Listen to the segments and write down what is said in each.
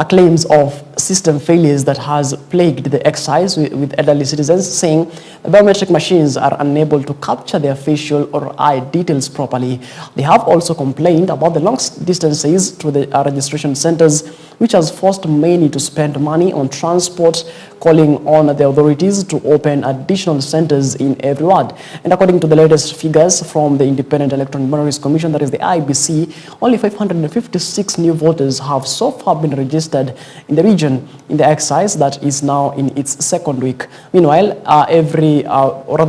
claims of system failures that has plagued the exercise with elderly citizens, saying the biometric machines are unable to capture their facial or eye details properly. They have also complained about the long distances to the registration centers, which has forced many to spend money on transport, calling on the authorities to open additional centers in every ward. And according to the latest figures from the Independent Electoral Boundaries Commission, that is the IBC, only 556 new voters have so far been registered in the region in the exercise that is now in its second week. Meanwhile,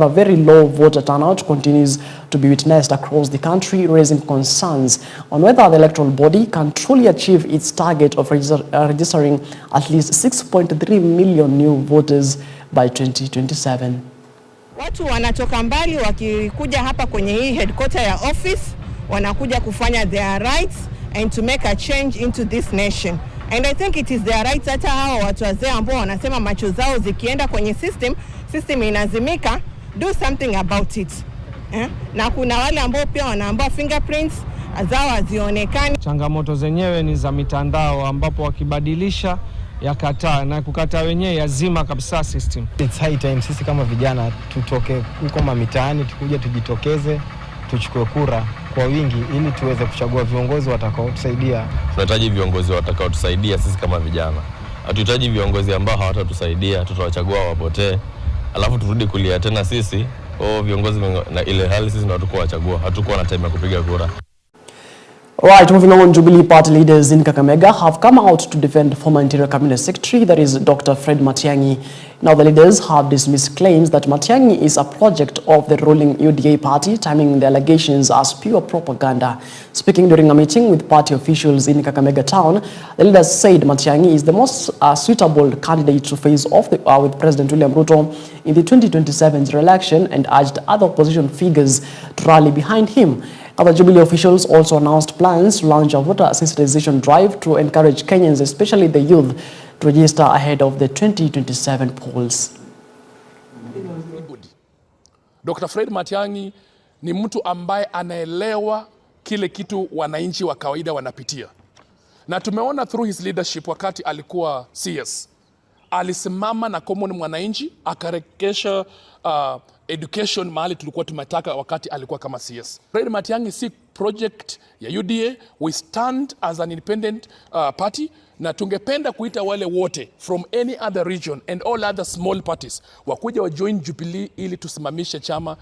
very low voter turnout continues to be witnessed across the country, raising concerns on whether the electoral body can truly achieve its target of registering at least 6.3 million new voters by 2027. Watu wanatoka mbali wakikuja hapa kwenye hii headquarter ya office, wanakuja kufanya their rights and to make a change into this nation. And I think it is their rights, hata hao watu wazee ambao wanasema macho zao zikienda kwenye system inazimika, do something about it. Na kuna wale ambao pia wanaambia fingerprints zao hazionekani. Changamoto zenyewe ni za mitandao ambapo wakibadilisha yakataa na kukataa wenyewe yazima kabisa system. It's high time sisi kama vijana tutoke huko mitaani, tukuje tujitokeze, tuchukue kura kwa wingi ili tuweze kuchagua viongozi watakaotusaidia. Tunahitaji viongozi watakaotusaidia sisi kama vijana. Hatuhitaji viongozi ambao hawatatusaidia, tutawachagua wapotee, alafu turudi kulia tena sisi viongozi na ile hali sisi ndio tukawachagua, hatukuwa na time ya kupiga kura. Right, moving on, Jubilee Party leaders in Kakamega have come out to defend former Interior Cabinet Secretary, that is Dr. Fred Matiang'i. Now, the leaders have dismissed claims that Matiang'i is a project of the ruling UDA party, timing the allegations as pure propaganda. Speaking during a meeting with party officials in Kakamega town, the leaders said Matiang'i is the most suitable candidate to face off with President William Ruto in the 2027 election and urged other opposition figures to rally behind him. Other Jubilee officials also announced plans to launch a voter sensitization drive to encourage Kenyans, especially the youth, to register ahead of the 2027 polls. Dr. Fred Matiang'i ni mtu ambaye anaelewa kile kitu wananchi wa kawaida wanapitia. Na tumeona through his leadership wakati alikuwa CS. Alisimama na common mwananchi, akarekesha education mahali tulikuwa tumetaka wakati alikuwa kama CS. Fred Matiang'i si project ya UDA, we stand as an independent party, na tungependa kuita wale wote from any other region and all other small parties wakuja wa join Jubilee ili tusimamishe chama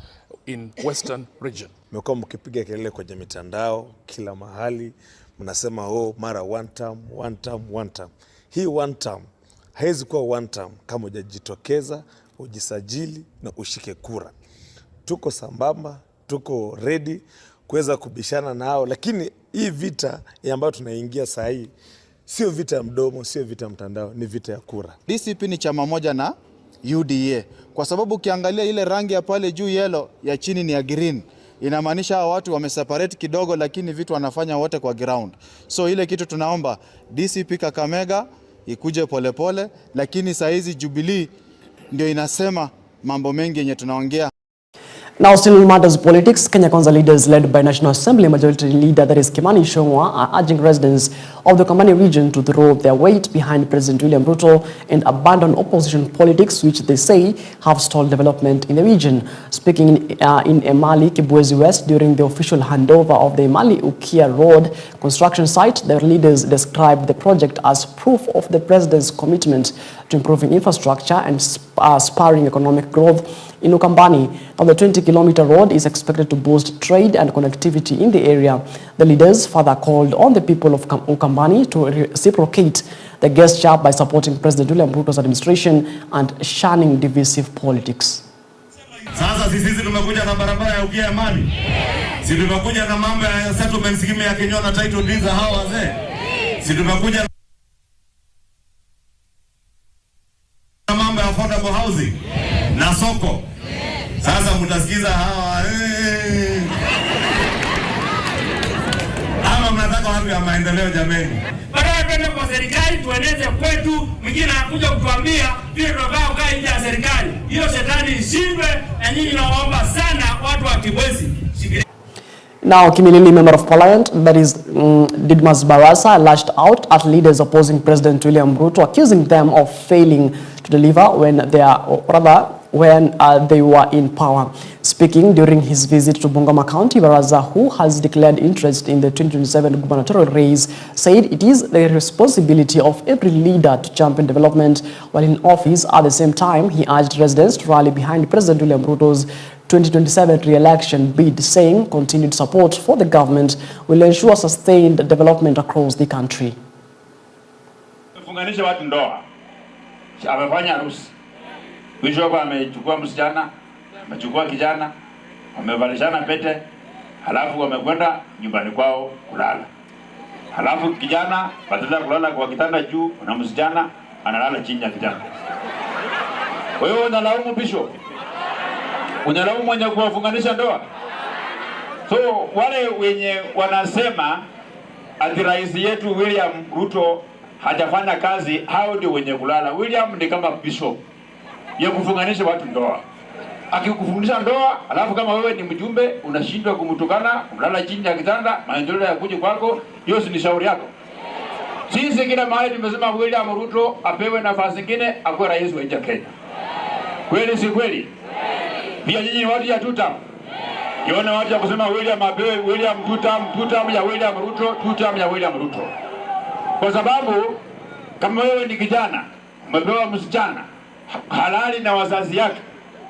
in Western region. Mmekuwa mkipiga kelele kwenye mitandao kila mahali, mnasema mara one term. Hii one term haiwezi kuwa one term kama hujajitokeza, ujisajili na ushike kura. Tuko sambamba, tuko ready kuweza kubishana nao, lakini hii vita ambayo tunaingia saa hii sio vita ya mdomo, sio vita ya mtandao, ni vita ya kura. DCP ni chama moja na UDA kwa sababu ukiangalia ile rangi ya pale juu yellow, ya chini ni ya green. Inamaanisha hao watu wameseparate kidogo, lakini vitu wanafanya wote kwa ground. So ile kitu tunaomba DCP Kakamega ikuje polepole, lakini saa hizi Jubilee ndio inasema mambo mengi yenye tunaongea. Now, still in matters politics, Kenya Kwanza leaders led by National Assembly Majority Leader, that is Kimani Ichung'wah, are urging residents of the Ukambani region to throw their weight behind President William Ruto and abandon opposition politics, which they say have stalled development in the region. Speaking in Emali, Kibwezi West, during the official handover of the Emali Ukia Road construction site, the leaders described the project as proof of the president's commitment to improving infrastructure and spurring economic growth in Ukambani. Now, the 20-kilometer road is expected to boost trade and connectivity in the area. The leaders further called on the people of Ukambani to reciprocate the gesture by supporting President William Ruto's administration and shunning divisive politics. Sasa sisi tumekuja na barabara ya Ukia Emali. Sisi tumekuja na mambo ya settlement scheme ya Kenya na title deeds za hawa wazee. Sisi tumekuja na mambo ya affordable housing na soko. Sasa mtasikiza hawa ama mnataka wapi ya maendeleo jameni? Badala twende kwa serikali tueneze kwetu, mwingine anakuja kutuambia vile tunataka ukae nje ya serikali. Hiyo shetani ishindwe, na nyinyi naomba sana watu wa Kibwezi. Now, Kimilili Member of Parliament, that is Didmas Barasa, lashed out at leaders opposing President William Ruto, accusing them of failing to deliver when they were in power. Speaking during his visit to Bungoma County, Barasa, who has declared interest in the 2027 gubernatorial race, said it is the responsibility of every leader to champion development while in office. At the same time, he urged residents to rally behind President William Ruto's 2027 re-election bid, saying continued support for the government will ensure sustained development across the country. Funganisha watu ndoa. Amefanya harusi. Bishop amechukua msichana, amechukua kijana, wamevalishana pete, halafu wamekwenda nyumbani kwao kulala. Halafu kijana badala kulala kwa kitanda juu na msichana analala chini ya kitanda. Wewe unalaumu bishop? Unalaumu mwenye kuwafunganisha ndoa? So wale wenye wanasema ati rais yetu William Ruto hajafanya kazi, hao ndio wenye kulala. William ni kama bishop ya kufunganisha watu ndoa. Akikufunganisha ndoa, alafu kama wewe ni mjumbe unashindwa kumtukana, unalala chini ya kitanda, maendeleo ya kuja kwako, hiyo si shauri yako. Sisi kila mahali tumesema William Ruto apewe nafasi nyingine akuwe rais wa nchi ya Kenya. Kweli si kweli? Pia nyinyi watu ya tutam. Yona watu ya kusema William apewe William tutam ya William Ruto, tutam ya William Ruto. Kwa sababu kama wewe ni kijana, umepewa msichana halali na wazazi yake,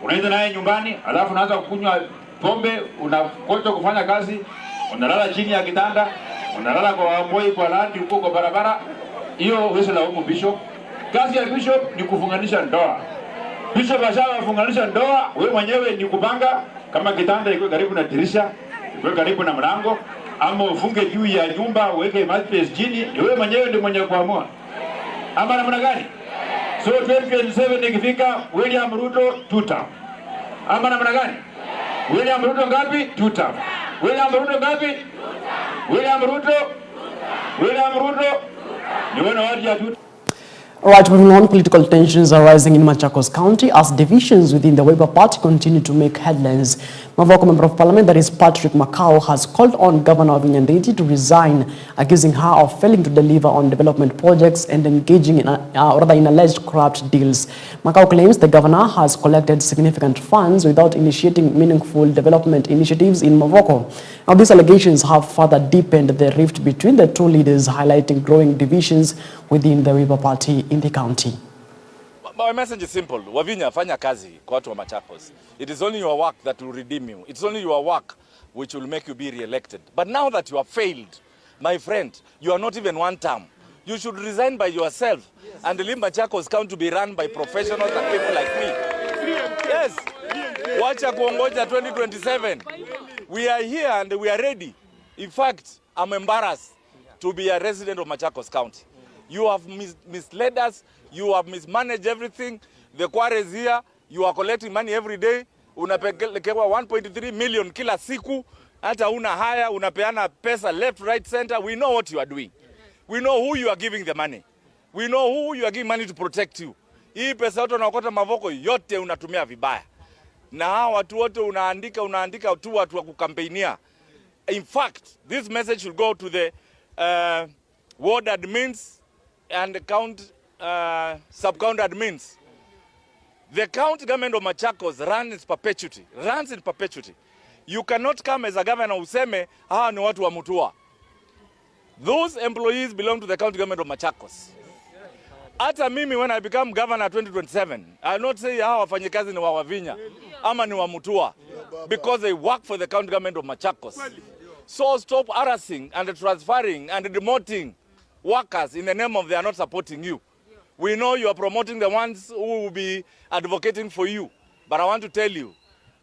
unaenda naye nyumbani, alafu unaanza kukunywa pombe, unakosa kufanya kazi, unalala chini ya kitanda, unalala kwa wamboi kwa landi huko kwa barabara, hiyo wewe laumu bishop. Kazi ya bishop ni kufunganisha ndoa. Bishop ashafunganisha ndoa, wewe mwenyewe ni kupanga kama kitanda iko karibu na dirisha, iko karibu na mlango, ama ufunge juu ya nyumba, uweke mattress chini, wewe mwenyewe ndio mwenye kuamua. Ama namna gani? So 2027 ikifika, William Ruto tutam. Ama namna gani? William Ruto ngapi? Tutam. William Ruto ngapi? William Ruto. William Ruto. Ni wana watu ya tutam. Right, moving on, political tensions are rising in Machakos County as divisions within the Labour Party continue to make headlines. Mavoko Member of Parliament, that is Patrick Macau, has called on Governor Vivian Ndeti to resign, accusing her of failing to deliver on development projects and engaging in alleged corrupt deals. Macau claims the governor has collected significant funds without initiating meaningful development initiatives in Mavoko. Now, these allegations have further deepened the rift between the two leaders, highlighting growing divisions within the Labour Party in the county. My message is simple. Wavinya, fanya kazi kwa watu wa Machakos. It is only your work that will redeem you. It's only your work which will make you be re-elected. But now that you have failed, my friend, you are not even one term. You should resign by yourself and leave Machakos County to be run by professionals and people like me. Yes. Wacha kuongoja 2027. We are here and we are ready. In fact, I'm embarrassed to be a resident of Machakos County. You have misled us. You have mismanaged everything. The quarry is here. You are collecting money every day. Unapelekewa 1.3 million kila siku. Hata una haya, unapeana pesa left, right, center. We know what you are doing. We know who you are giving the money. We know who you are giving money to protect you. Hii pesa yote unaokota Mavoko yote unatumia vibaya. Na hawa watu wote unaandika tu watu wa kukampeinia. In fact, this message should go to the ward admins and sub-county admins. The county government of Machakos runs in perpetuity. You cannot come as a governor useme, hawa ni watu wa Mutua. Those employees belong to the county government of Machakos. Hata mimi when I become governor 2027, I'll not say hawa wafanyikazi ni wa Wavinya ama ni wa Mutua, because they work for the county government of Machakos. So stop harassing and transferring and demoting workers in the name of they are not supporting you. We know you are promoting the ones who will be advocating for you. But I want to tell you,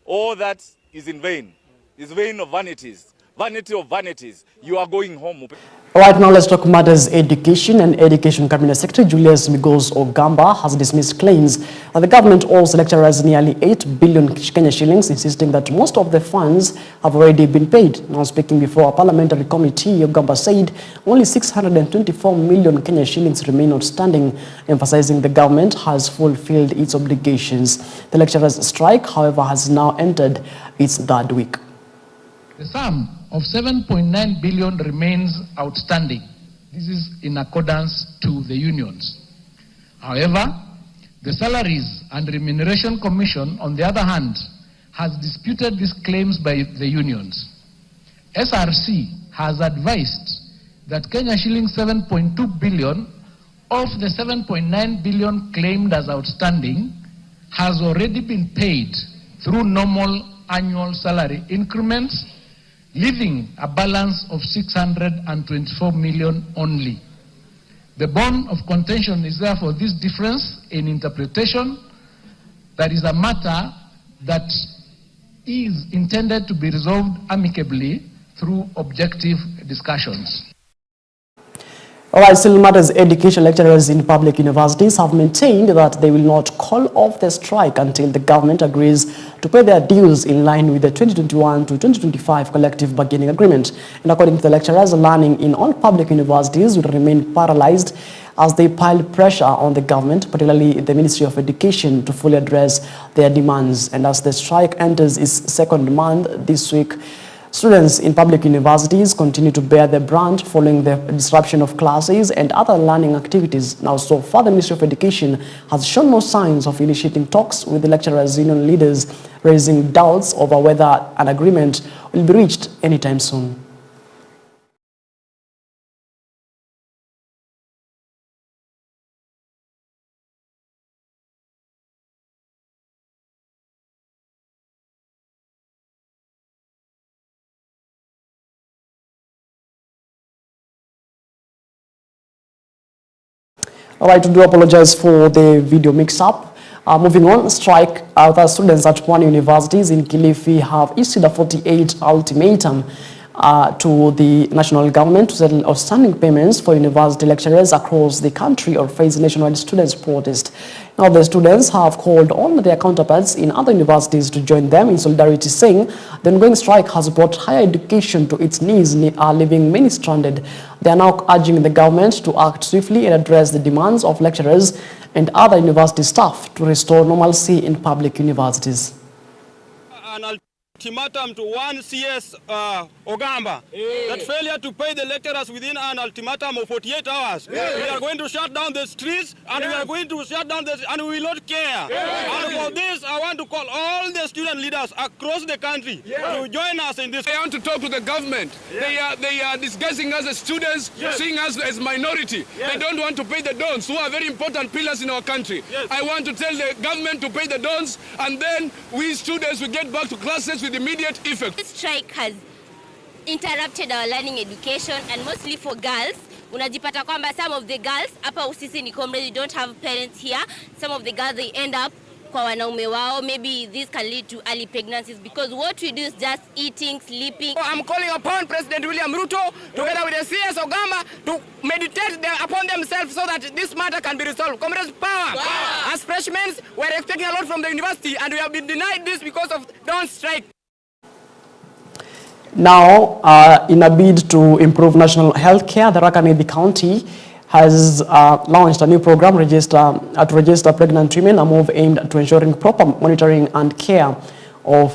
all that is in vain. It's vain of vanities. Vanity of vanities. You are going home. Right now, let's talk matters education. And Education Cabinet Secretary Julius Migos Ogamba has dismissed claims that the government owes lecturers nearly 8 billion Kenya shillings, insisting that most of the funds have already been paid. Now, speaking before a parliamentary committee, Ogamba said only 624 million Kenya shillings remain outstanding, emphasizing the government has fulfilled its obligations. The lecturers' strike, however, has now entered its third week. The sum of 7.9 billion remains outstanding. This is in accordance to the unions. However, the Salaries and Remuneration Commission, on the other hand, has disputed these claims by the unions. SRC has advised that Kenya shilling 7.2 billion of the 7.9 billion claimed as outstanding has already been paid through normal annual salary increments, leaving a balance of 624 million only. The bone of contention is therefore this difference in interpretation. That is a matter that is intended to be resolved amicably through objective discussions. Alright, still matters. Education lecturers in public universities have maintained that they will not call off the strike until the government agrees to pay their dues in line with the 2021 to 2025 collective bargaining agreement. And according to the lecturers, learning in all public universities will remain paralyzed as they pile pressure on the government, particularly the Ministry of Education, to fully address their demands. And as the strike enters its second month this week, students in public universities continue to bear the brunt following the disruption of classes and other learning activities. Now, so far, the Ministry of Education has shown no signs of initiating talks with the lecturers' union leaders, raising doubts over whether an agreement will be reached anytime soon. Alright, we do apologize for the video mix-up. Moving on, strike. Other students at one universities in Kilifi have issued a 48 ultimatum to the national government to settle outstanding payments for university lecturers across the country or face nationwide students' protest. Now, the students have called on their counterparts in other universities to join them in solidarity, saying the ongoing strike has brought higher education to its knees, leaving many stranded. They are now urging the government to act swiftly and address the demands of lecturers and other university staff to restore normalcy in public universities. An ultimatum to one CS Ogamba that failure to pay the lecturers within an ultimatum of 48 hours. We are going to shut down the streets and we are going to shut down and we will not care. And for this, I want to call all the student leaders across the country to join us in this. I want to talk to the government. They are discussing us as students, seeing us as minority. They don't want to pay the dons, who are very important pillars in our country. I want to tell the government to pay the dons, and then we students will get back to classes with immediate effect. This strike has interrupted our learning education, and mostly for girls. Unajipata kwamba some of the girls hapa usisi ni comrades don't have parents here. Some of the girls, they end up kwa wanaume wao. Maybe this can lead to early pregnancies because what we do is just eating, sleeping. I'm calling upon President William Ruto together with the CS Ogamba to meditate upon themselves so that this matter can be resolved. Comrades, power! As freshmen, we're expecting a lot from the university and we have been denied this because of don't strike. Now, in a bid to improve national health care, the Tharaka County has launched a new program to register pregnant women, a move aimed at ensuring proper monitoring and care of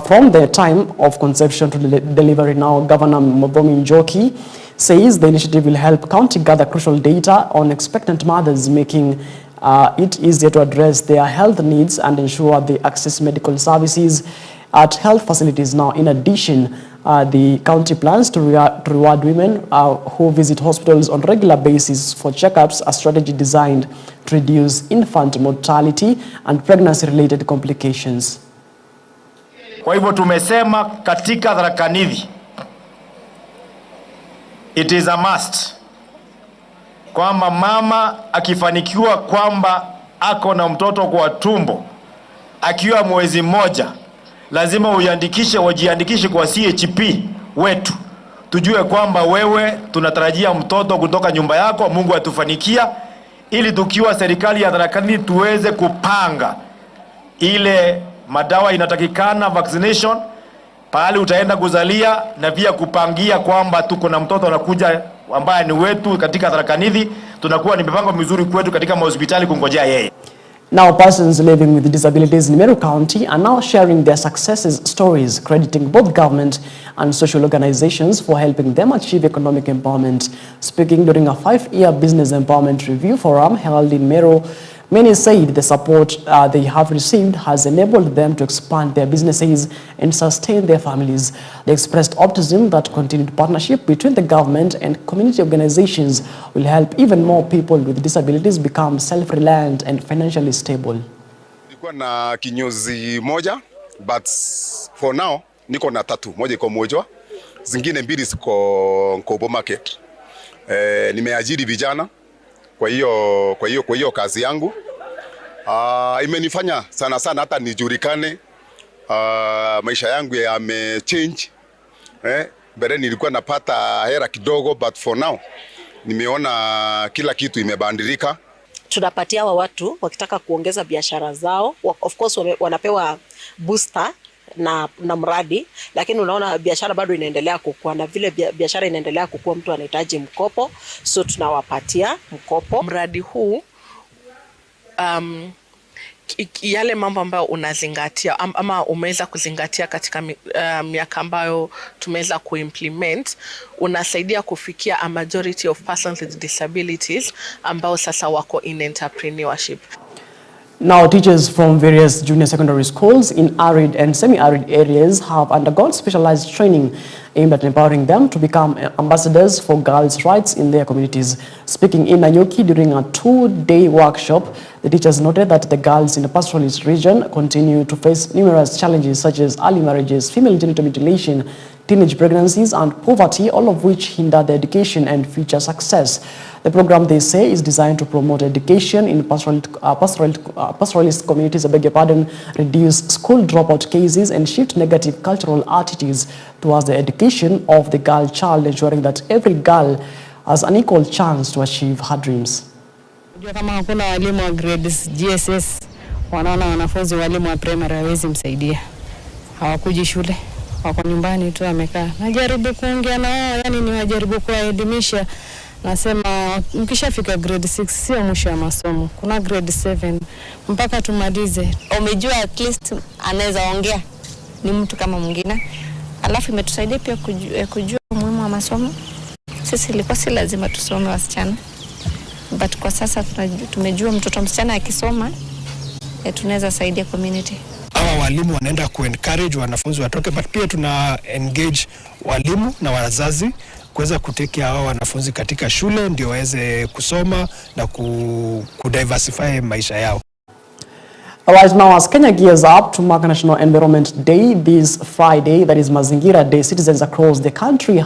from the time of conception to delivery. Now, Governor Mbomi Njoki says the initiative will help county gather crucial data on expectant mothers, making it easier to address their health needs and ensure they access medical services at health facilities. Now, in addition, the county plans to reward women who visit hospitals on a regular basis for checkups, a strategy designed to reduce infant mortality and pregnancy-related complications. Kwa hivyo tumesema katika Tharaka Nithi, it is a must kwamba mama akifanikiwa kwamba ako na mtoto kwa tumbo akiwa mwezi mmoja, lazima wajiandikishe kwa CHP wetu. Tujue kwamba wewe tunatarajia mtoto kutoka nyumba yako, Mungu atufanikia, ili tukiwa serikali ya Tharaka Nithi tuweze kupanga ile madawa inatakikana, vaccination, pahali utaenda kuzalia, na pia kupangia kwamba tuko na mtoto anakuja ambaye ni wetu katika Tharaka Nithi. Tunakuwa ni mipango mizuri kwetu katika hospitali kungojea yeye. Now, persons living with disabilities in Meru County are now sharing their successes stories, crediting both government and social organizations for helping them achieve economic empowerment. Speaking during a 5-year business empowerment review forum held in Meru, many said the support they have received has enabled them to expand their businesses and sustain their families. They expressed optimism that continued partnership between the government and community organizations will help even more people with disabilities become self-reliant and financially stable. Nilikuwa na kinyozi moja, but for now niko na 3. Moja iko Mojwa, zingine 2 ziko Nkobo Market. Nimeajiri vijana. Kwa hiyo kazi yangu imenifanya sana hata nijulikane. Maisha yangu yamechange. Mbele nilikuwa napata hera kidogo, but for now nimeona kila kitu imebadilika. Tunapatia watu wakitaka kuongeza biashara zao, of course wanapewa booster na mradi, lakini unaona biashara bado inaendelea kukua, na vile biashara inaendelea kukua mtu anahitaji mkopo, so tunawapatia mkopo. Mradi huu yale mambo ambayo unazingatia ama umeweza kuzingatia katika miaka ambayo tumeweza kuimplement, unasaidia kufikia a majority of persons with disabilities ambao sasa wako in entrepreneurship. Now, teachers from various junior secondary schools in arid and semi-arid areas have undergone specialized training aimed at empowering them to become ambassadors for girls' rights in their communities. Speaking in Nanyuki during a 2-day workshop, the teachers noted that the girls in the pastoralist region continue to face numerous challenges such as early marriages, female genital mutilation, teenage pregnancies and poverty, all of which hinder their education and future success. The program, they say, is designed to promote education in pastoralist communities, reduce school dropout cases and shift negative cultural attitudes towards the education of the girl child, ensuring that every girl has an equal chance to achieve her dreams. Kama hakuna walimu wa grades GSS, wanaona wanafunzi walimu wa primary hawezi msaidia. Hawakuji shule, wako nyumbani tu amekaa. Najaribu kuongea na wao, yani niwajaribu kuwaelimisha. Nasema mkishafika grade 6 sio mwisho wa masomo. Kuna grade 7 mpaka tumalize. Umejua at least anaweza ongea, ni mtu kama mwingine. Alafu imetusaidia pia kujua umuhimu wa masomo. Sisi ilikuwa si lazima tusome wasichana, but kwa sasa tumejua mtoto msichana akisoma tunaweza saidia community. Hawa walimu wanaenda ku-encourage wanafunzi watoke, but pia tuna engage walimu na wazazi kuweza kutekea hawa wanafunzi katika shule ndio waweze kusoma na ku-diversify maisha yao. Alright, now as Kenya gears up to mark National Environment Day this Friday, that is Mazingira Day, citizens across the country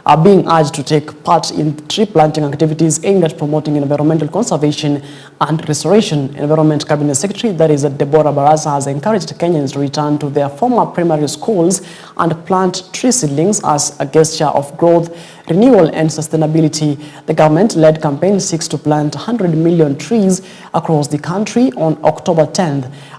are being urged to take part in tree planting activities aimed at promoting environmental conservation and restoration. Environment Cabinet Secretary, that is Deborah Barasa, has encouraged Kenyans to return to their former primary schools and plant tree seedlings as a gesture of growth, renewal and sustainability. The government-led campaign seeks to plant 100 million trees across the country on October 10th.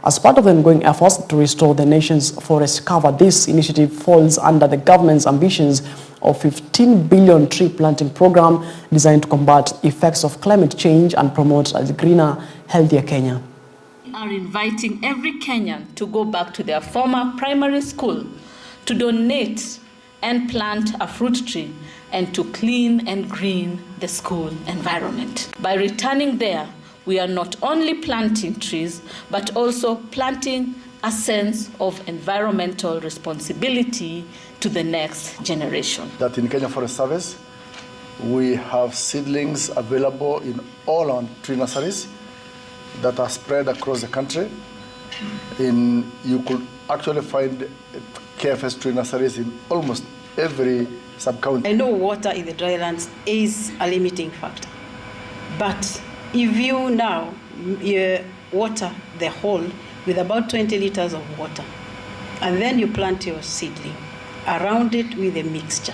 As part of the ongoing efforts to restore the nation's forest cover, this initiative falls under the government's ambitions of 15 billion tree planting program designed to combat effects of climate change and promote a greener, healthier Kenya. We are inviting every Kenyan to go back to their former primary school to donate and plant a fruit tree and to clean and green the school environment. By returning there, we are not only planting trees, but also planting a sense of environmental responsibility to the next generation. That in Kenya Forest Service, we have seedlings available in all our tree nurseries that are spread across the country. You could actually find KFS tree nurseries in almost every sub-county. I know water in the drylands is a limiting factor, but if you now water the whole with about 20 liters of water, and then you plant your seedling around it with a mixture,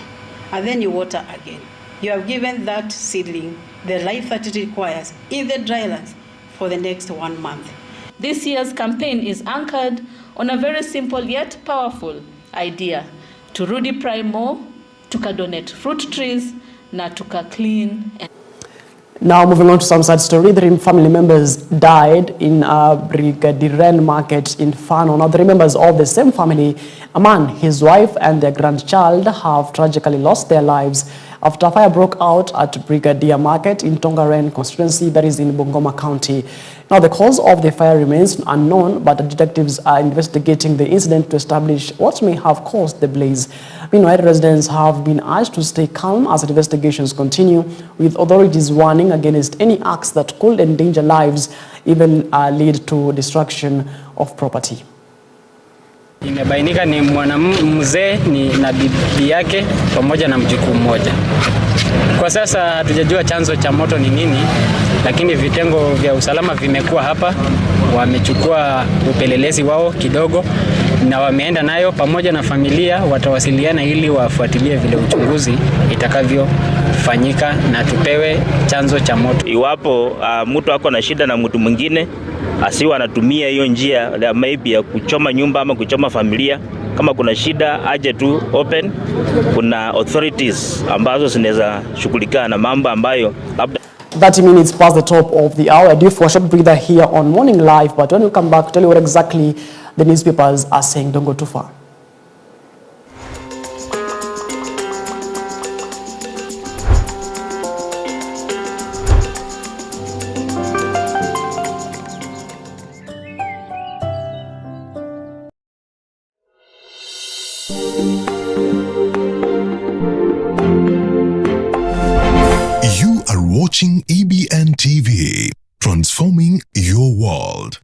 and then you water again, you have given that seedling the life that it requires in the drylands for the next 1 month. This year's campaign is anchored on a very simple yet powerful idea: turudi prime more, tukadonate fruit trees, na tuka clean. Now moving on to some sad story, 3 family members died in a Brigadier market in Fano. Now 3 members of the same family, a man, his wife and their grandchild, have tragically lost their lives after a fire broke out at Brigadier Market in Tongaren constituency, that is in Bungoma County. Now the cause of the fire remains unknown, but the detectives are investigating the incident to establish what may have caused the blaze. Meanwhile, residents have been urged to stay calm as investigations continue, with authorities warning against any acts that could endanger lives, even lead to destruction of property. Imebainika ni mwanamzee na bibi yake pamoja na mjukuu mmoja. Kwa sasa hatujajua chanzo cha moto ni nini, lakini vitengo vya usalama vimekuwa hapa, wamechukua upelelezi wao kidogo na wameenda nayo pamoja na familia, watawasiliana ili wafuatilie vile uchunguzi itakavyofanyika na tupewe chanzo cha moto. Iwapo mtu ako na shida na mtu mwingine, asiwa anatumia hiyo njia maybe ya kuchoma nyumba ama kuchoma familia. Kama kuna shida aje tu open, kuna authorities ambazo zinaweza shughulika na mambo ambayo labda. 30 minutes past the top of the hour. I do for a short breather here on Morning Live, but when we come back, tell you what exactly the newspapers are saying. Don't go too far. You are watching EBN TV, transforming your world.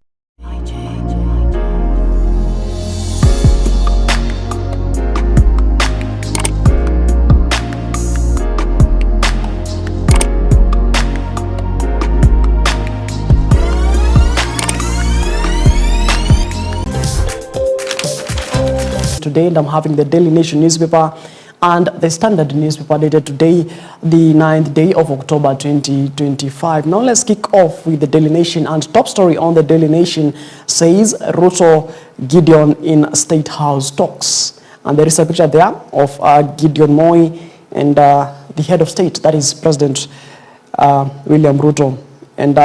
Today, and I'm having the Daily Nation newspaper and the Standard newspaper dated today, the 9th day of October 2025. Now let's kick off with the Daily Nation, and top story on the Daily Nation says Ruto Gideon in State House talks. And there is a picture there of Gideon Moi and the head of state, that is President William Ruto. And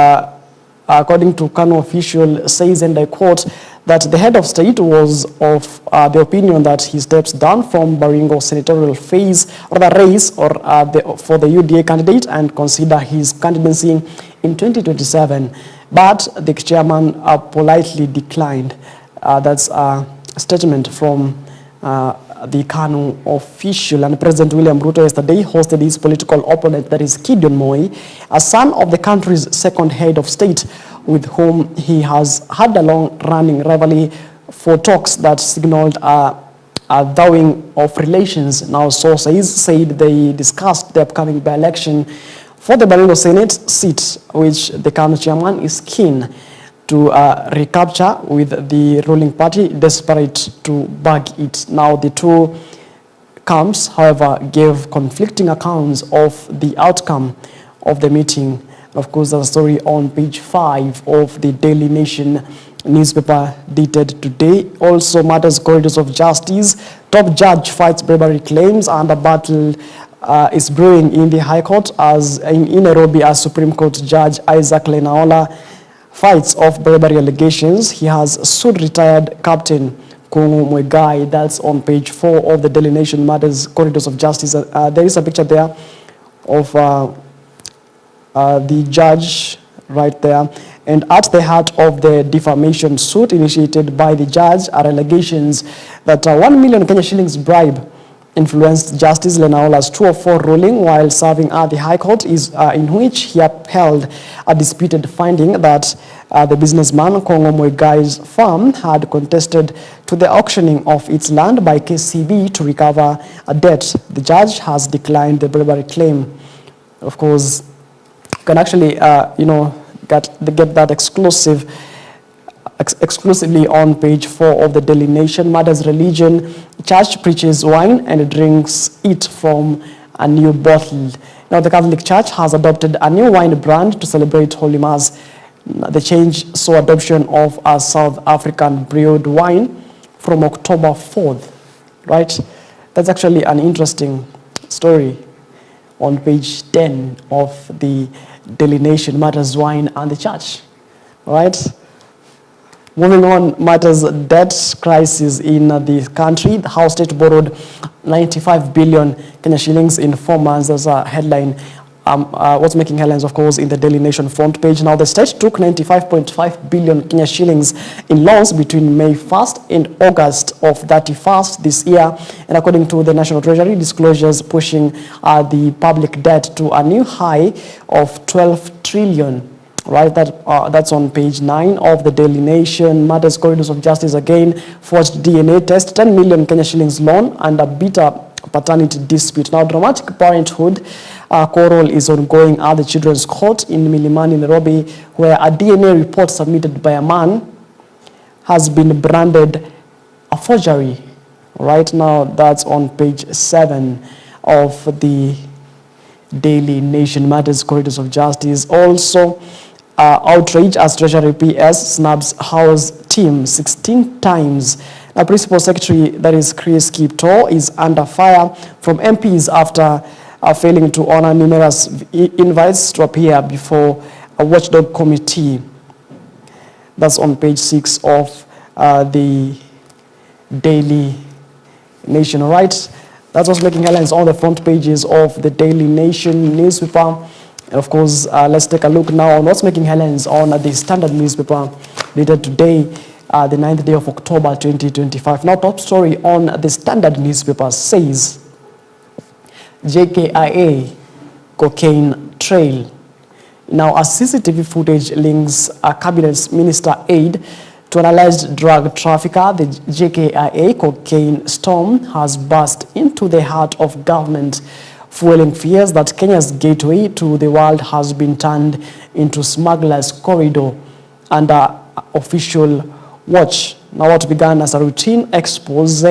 according to Kano official says, and I quote, that the head of state was of the opinion that he steps down from Baringo senatorial phase or the race or for the UDA candidate and consider his candidacy in 2027. But the chairman politely declined. That's a statement from the Kano official. And President William Ruto yesterday hosted his political opponent, that is Gideon Moi, a son of the country's second head of state, with whom he has had a long-running rivalry for talks that signaled a thawing of relations. Now, sources said they discussed the upcoming by-election for the Baringo Senate seat, which the Kano chairman is keen to recapture, with the ruling party desperate to bag it. Now, the two camps, however, gave conflicting accounts of the outcome of the meeting. Of course, there's a story on page 5 of the Daily Nation newspaper dated today. Also matters corridors of justice. Top judge fights bribery claims, and a battle is brewing in the High Court as in Nairobi as Supreme Court Judge Isaac Lenaola fights off bribery allegations. He has sued retired Captain Kungu Mwegai. That's on page 4 of the Daily Nation matters corridors of justice. There is a picture there of the judge right there. And at the heart of the defamation suit initiated by the judge are allegations that 1 million Kenya shillings bribe influenced Justice Lenaola's 204 ruling while serving at the High Court, in which he upheld a disputed finding that the businessman Kongo Mweigai's farm had contested to the auctioning of its land by KCB to recover a debt. The judge has declined the bribery claim. Of course, you can actually, get that exclusively on page 4 of the Daily Nation. Matters religion. Church preaches wine and drinks it from a new bottle. Now, the Catholic Church has adopted a new wine brand to celebrate Holy Mass. The change saw adoption of a South African brewed wine from October 4th, right? That's actually an interesting story on page 10 of the Daily Nation matters wine and the church. All right. Moving on, matters debt crisis in the country. The House State borrowed 95 billion Kenya shillings in 4 months. That's a headline. What's making headlines, of course, in the Daily Nation front page. Now, the state took 95.5 billion Kenya shillings in loans between May 1st and August of 31st this year. And according to the National Treasury, disclosures pushing the public debt to a new high of 12 trillion. Right, that's on page 9 of the Daily Nation. Matters corridors of justice again. Forged DNA test, 10 million Kenya shillings loan, and a bitter paternity dispute. Now, dramatic parenthood quarrel is ongoing at the Children's Court in Milimani, Nairobi, where a DNA report submitted by a man has been branded a forgery. Right now, that's on page 7 of the Daily Nation. Matters corridors of justice. Also, outrage as Treasury PS snubs House team 16 times. Now, Principal Secretary, that is Chris Kipto, is under fire from MPs after failing to honor numerous invites to appear before a watchdog committee. That's on page 6 of the Daily Nation. All right, that's what's making headlines on the front pages of the Daily Nation newspaper. And of course, let's take a look now on what's making headlines on the Standard newspaper dated today, the 9th day of October 2025. Now, top story on the Standard newspaper says, JKIA cocaine trail. Now, a CCTV footage links a cabinet minister aide to an alleged drug trafficker. The JKIA cocaine storm has burst into the heart of government, fueling fears that Kenya's gateway to the world has been turned into smugglers' corridor under official watch. Now, what began as a routine expose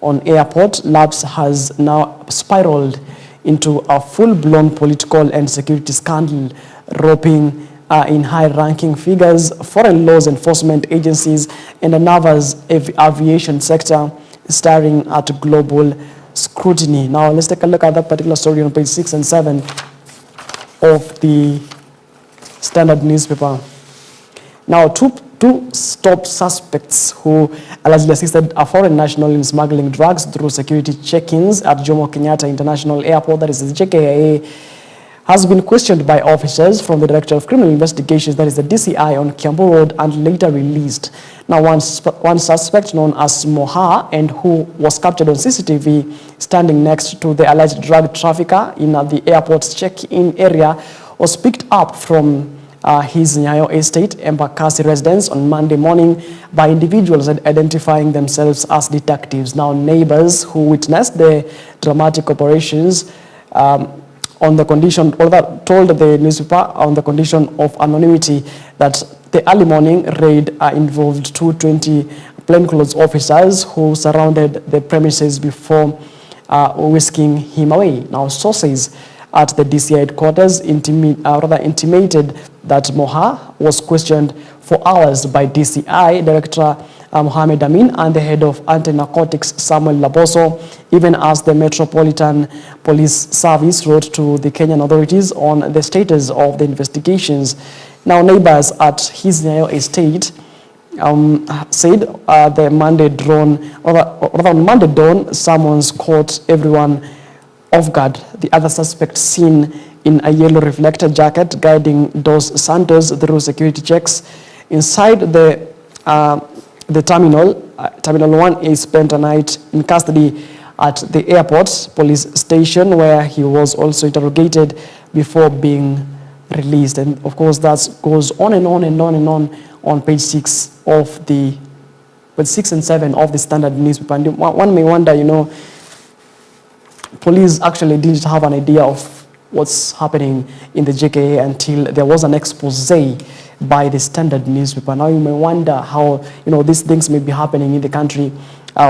on airport labs has now spiraled into a full-blown political and security scandal, roping in high-ranking figures, foreign laws enforcement agencies, and the nervous aviation sector, staring at global scrutiny. Now, let's take a look at that particular story on page 6 and 7 of the Standard newspaper. Now, two top suspects who allegedly assisted a foreign national in smuggling drugs through security check-ins at Jomo Kenyatta International Airport, that is the JKIA, has been questioned by officers from the Director of Criminal Investigations, that is the DCI, on Kiambu Road and later released. Now, one suspect known as Moha, and who was captured on CCTV standing next to the alleged drug trafficker in the airport's check-in area, was picked up from his Nyayo Estate, Embakasi residence on Monday morning by individuals identifying themselves as detectives. Now, neighbors who witnessed the dramatic operations on the condition, or that told the newspaper on the condition of anonymity, that the early morning raid involved 220 plainclothes officers who surrounded the premises before whisking him away. Now, sources at the DCI headquarters intimated that Moha was questioned for hours by DCI Director Mohamed Amin and the head of anti-narcotics Samuel Laboso, even as the Metropolitan Police Service wrote to the Kenyan authorities on the status of the investigations. Now, neighbors at his Nyayo estate said the Monday dawn summons caught everyone off guard. The other suspect, seen in a yellow reflector jacket, guiding Dos Santos through security checks inside the terminal. Terminal 1 is spent a night in custody at the airport police station, where he was also interrogated before being released. And of course, that goes on and on and on and on page 6 of the, page 6 and 7 of the Standard newspaper. And one may wonder, police actually didn't have an idea of what's happening in the JKA until there was an expose by the Standard newspaper. Now, you may wonder how, these things may be happening in the country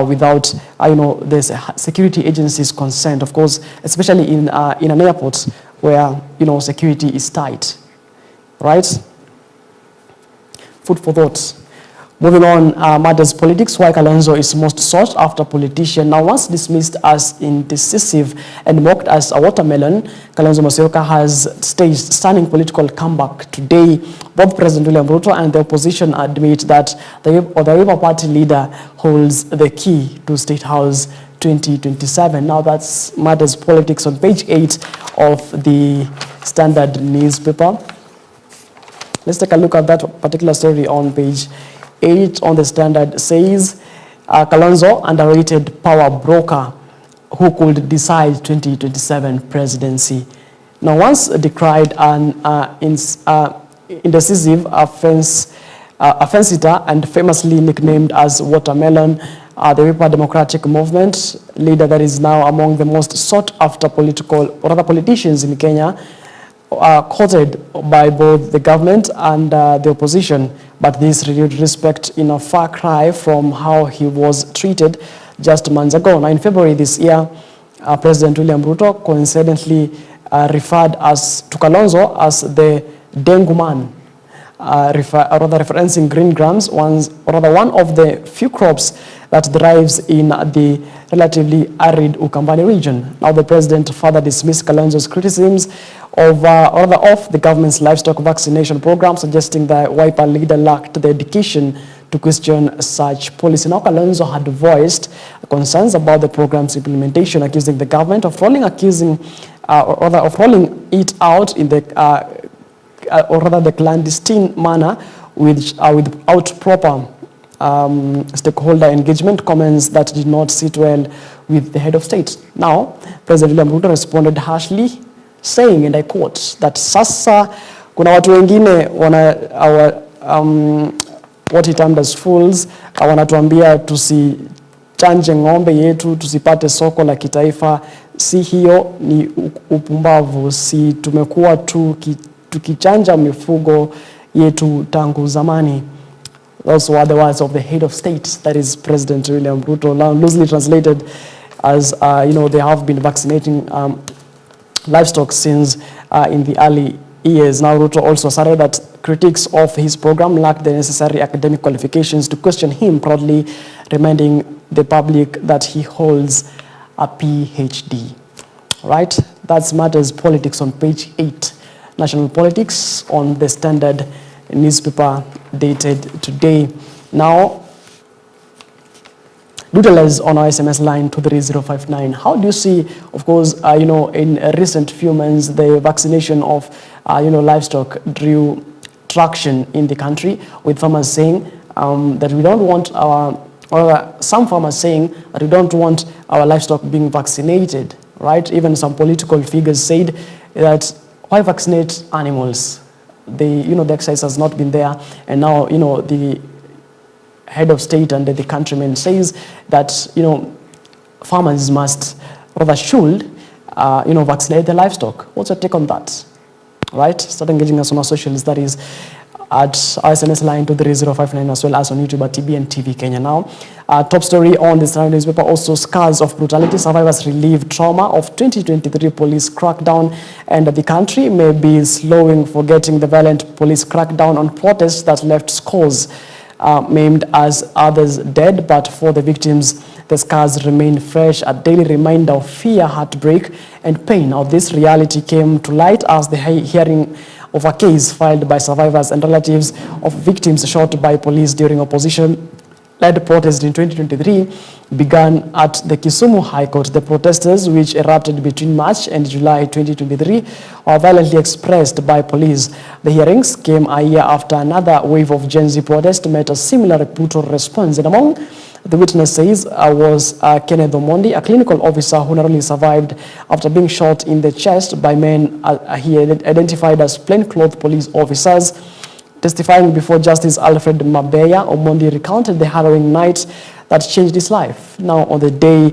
without, the security agencies' consent, of course, especially in an airport where, security is tight, right? Food for thought. Moving on, matters politics, why Kalonzo is most sought after politician. Now, once dismissed as indecisive and mocked as a watermelon, Kalonzo Musyoka has staged stunning political comeback. Today, both President William Ruto and the opposition admit that the Labour Party leader holds the key to State House 2027. Now, that's matters politics on page 8 of the Standard newspaper. Let's take a look at that particular story on page 8 on the Standard. Says Kalonzo, underrated power broker who could decide 2027 presidency. Now, once decried an indecisive offensitor and famously nicknamed as Watermelon, the Wiper Democratic Movement leader that is now among the most sought after politicians in Kenya, courted by both the government and the opposition, but this renewed respect in a far cry from how he was treated just months ago. Now, in February this year, President William Ruto coincidentally referred to Kalonzo as the dengue man, referencing green grams, one of the few crops that thrives in the relatively arid Ukambani region. Now, the president further dismissed Kalonzo's criticisms of the government's livestock vaccination program, suggesting the Wiper leader lacked the dedication to question such policy. Now, Kalonzo had voiced concerns about the program's implementation, accusing the government of rolling it out in the the clandestine manner without proper stakeholder engagement, comments that did not sit well with the head of state. Now, President William Ruto responded harshly, saying, and I quote, that sasa kuna watu wengine what he termed as fools, wanatuambia tusichanje ng'ombe yetu, tusipate soko la kitaifa. Si hiyo ni upumbavu, si tumekuwa tukichanja mifugo yetu tangu zamani. Those were the words of the head of state, that is President William Ruto, loosely translated as, they have been vaccinating livestock since in the early years. Now, Ruto also asserted that critics of his program lacked the necessary academic qualifications to question him, proudly reminding the public that he holds a PhD. Right? That's matters politics on page 8. National politics on the Standard newspaper dated today. Now, do tell us on our SMS line 23059. How do you see, of course, in a recent few months, the vaccination of, livestock drew traction in the country, with farmers saying that we don't want some farmers saying that we don't want our livestock being vaccinated, right? Even some political figures said that why vaccinate animals? The exercise has not been there, and now, the head of state and the countryman says that, farmers should vaccinate their livestock. What's your take on that? Right? Start engaging us on our socials, that is at SMS line 23059, as well as on YouTube at EBN TV Kenya. Now, top story on the Standard newspaper, also scars of brutality. Survivors relieve trauma of 2023 police crackdown, and the country may be slowing forgetting the violent police crackdown on protests that left scores maimed, as others dead. But for the victims, the scars remain fresh, a daily reminder of fear, heartbreak, and pain. Now, this reality came to light as the hearing of a case filed by survivors and relatives of victims shot by police during opposition-led protest in 2023 began at the Kisumu High Court. The protesters, which erupted between March and July 2023, were violently expressed by police. The hearings came a year after another wave of Gen Z protest met a similar brutal response. And among the witnesses was Kenneth Omondi, a clinical officer who not only survived after being shot in the chest by men he identified as plainclothes police officers. Testifying before Justice Alfred Mabeya, Omondi recounted the harrowing night that changed his life. Now, on the day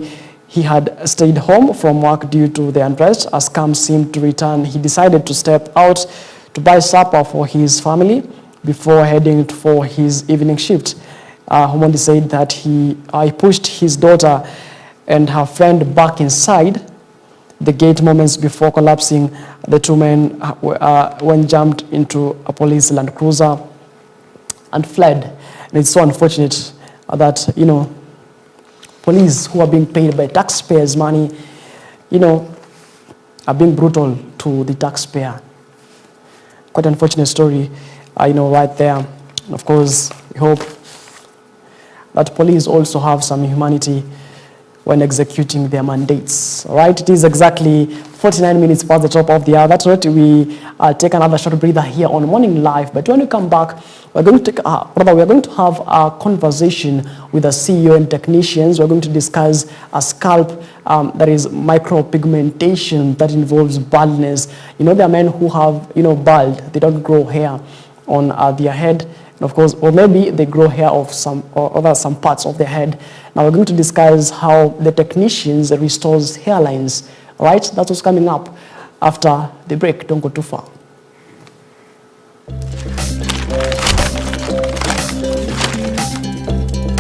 he had stayed home from work due to the unrest, as calm seemed to return, he decided to step out to buy supper for his family before heading for his evening shift. Omondi said that he pushed his daughter and her friend back inside the gate moments before collapsing. The two men when jumped into a police Land Cruiser and fled. And it's so unfortunate that, you know, police who are being paid by taxpayers' money, you know, are being brutal to the taxpayer. Quite an unfortunate story, you know, right there. And of course, we hope that police also have some humanity when executing their mandates. All right, it is exactly 49 minutes past the top of the hour. That's right, we take another short breather here on Morning Live. But when we come back, we're going to have a conversation with the CEO and technicians. We're going to discuss a scalp that is micropigmentation that involves baldness. You know, there are men who have, you know, bald. They don't grow hair on their head. And of course, or maybe they grow hair of some parts of their head. Now we're going to discuss how the technicians restores hairlines. All right, that's what's coming up after the break. Don't go too far.